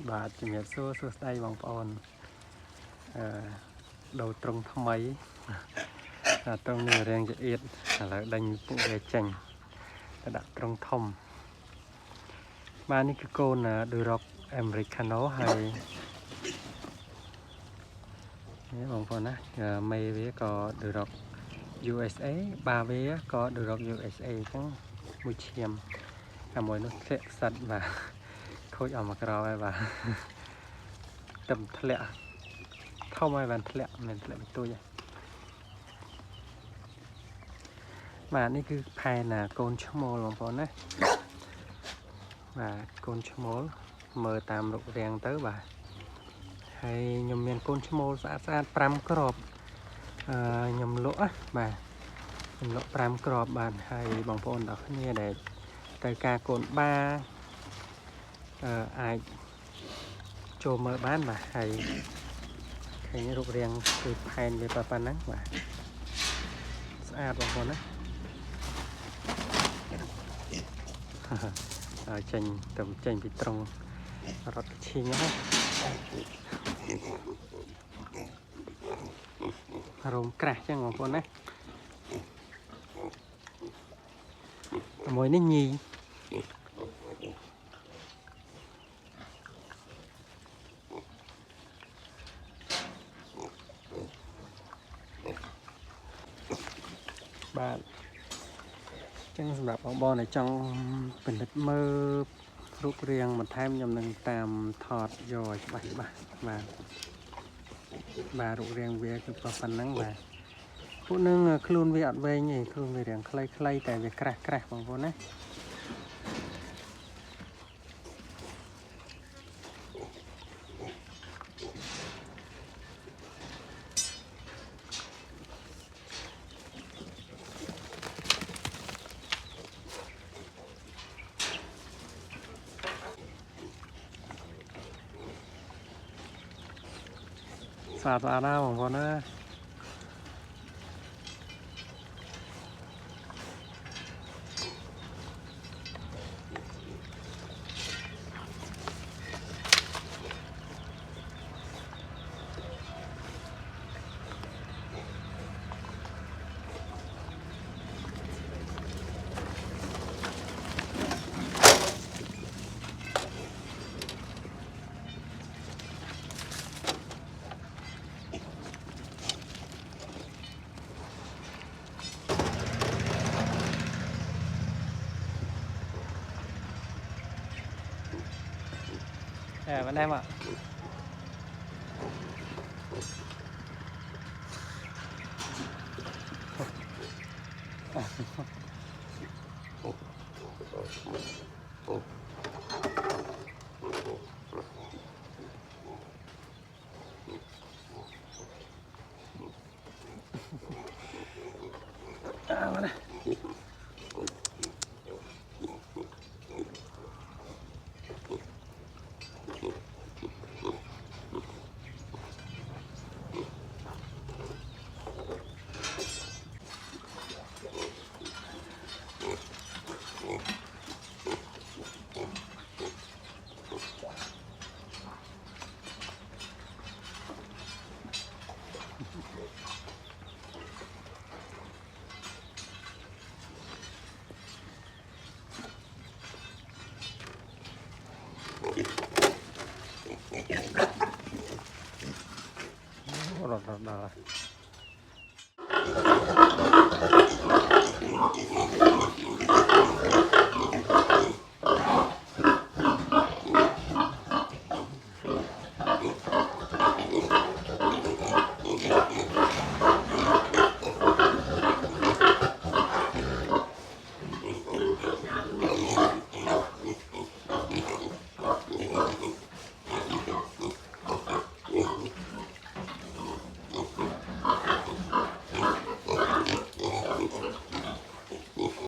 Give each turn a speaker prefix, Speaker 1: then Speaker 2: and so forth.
Speaker 1: បាទជំរាបសួរសួស្តីបងប្អូនដូរត្រង់ថ្មីត្រង់នេះរៀងចៀតឥឡូវដេញពួកវាចេញទៅដាក់ត្រង់ធំបាទនេះគឺកូនដូរ៉ុកអាមេរិកាណូហើយនេះបងប្អូនណាមេវាក៏ដូរ៉ុក USA បាវាក៏ដូរ៉ុក USA អញ្ចឹងមួយឈាមតែមួយនោះធ្លាក់ផ្សិតបាទខូចអស់មកក្រោយហើយបាទទឹមធ្លាក់ធំហើយបានធ្លាក់មិនធ្លាក់បន្ទួយបាទនេះគឺផែនកូនឈ្មោលបងប្អូនណាបាទកូនឈ្មោលមើលតាមរូបរាងទៅបាទហើយខ្ញុំមានកូនឈ្មោលស្អាត5គ្រាប់ខ្ញុំលក់បាទខ្ញុំលក់5គ្រាប់បាទហើយបងប្អូនទាំងគ្នាដែលត្រូវការកូនបាអាចចូលមើលបានបាទហើយឃើញរូបរាងគឺផែនវាប៉ុណ្ណឹងបាទស្អាតបងប្អូនណាចេញពីត្រង់រត់ឈីងហ្នឹងរោមក្រាស់ចឹងបងប្អូនណាមួយនេះញីបាទចឹងសម្រាប់បងប្អូនដែលចង់ពិនិត្យមើលរូបរាងបន្ថែមខ្ញុំនឹងតាមថតយកឲ្យច្បាស់បាទរូបរាងវាគឺប៉ុណ្ណឹងបាទពួកនឹងខ្លួនវាអត់វែងទេខ្លួនវារាងខ្លីៗតែវាក្រាស់បងប្អូនណាស្អាតណាស់បងប្អូនណាbạn em ạ mana rồi